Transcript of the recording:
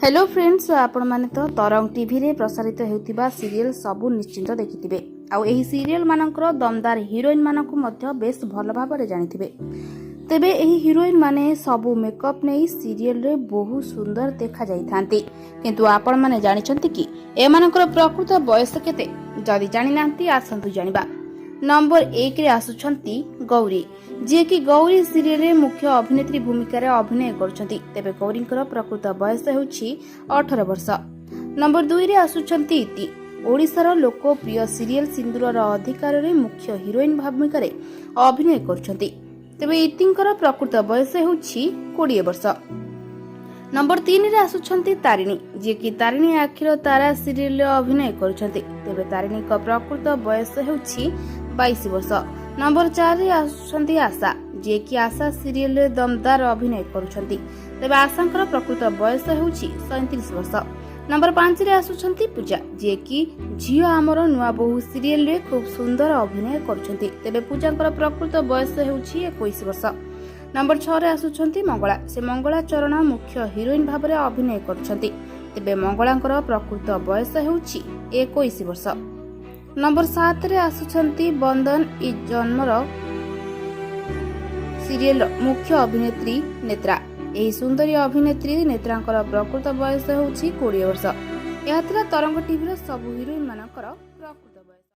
Hello friends, आपण माने तो तरंग टीवी रे प्रसारित हेउतिबा सीरियल सबु निश्चिंत देखिथिबे। आउ एही सीरियल मानकर दमदार हिरोइन मानकु मध्य बेस भल भाबरे जानिथिबे। तेबे एही हिरोइन माने सबु मेकअप नै सीरियल रे बहु सुंदर देखा जाई थांती, किंतु आपण माने जानिछंती कि ए मानकर प्रकृत बयस केते? जदि जानि नांती आसंतु जानिबा। नंबर 1 रे आसुछंती गौरी, जे कि गौरी सीरियल रे मुख्य अभिनेत्री भूमिका रे अभिनय करछंती। तेबे गौरींकर प्रकृत बयस हेउछि 18 वर्ष। नंबर 2 रे आसुछंती इति, ओडिसार लोकप्रिय सीरियल सिंदूरर अधिकार रे मुख्य हिरोइन भूमिका रे अभिनय करछंती। तेबे इतिंकर प्रकृत बयस हेउछि 20 वर्ष। नंबर 3 रे आसुछंती तारिणी, जे कि तारिणी आखिर तारा सीरियल रे अभिनय करछंती। तेबे तारिणी का प्रकृत बयस हेउछि 22 वर्ष। नंबर 4 रे आसुछंती आशा, जे कि आशा सीरियल रे दमदार अभिनय करुछंती। तेबे आशांकर प्रकृत बयस हेउछि 37 वर्ष। नंबर 5 रे आसुछंती पूजा, जे कि झियो आमर नुआ बहु सीरियल रे खूब सुंदर अभिनय करुछंती। तेबे पूजांकर प्रकृत बयस हेउछि 21 वर्ष। नंबर 6 रे आसुछंती मंगला, से मंगला चरण मुख्य हिरोइन भाबरे अभिनय करुछंती। तेबे मंगलांकर प्रकृत बयस हेउछि 21 वर्ष। नंबर 7 रे आसुछंती बंदन इ जन्मर सीरियल मुख्य अभिनेत्री नेत्रा। एही सुंदरी अभिनेत्री नेत्रांकर प्रकृत बयस हेउछि 20 वर्ष। एहा तरंग टीवी रो सब हिरोइन मानकर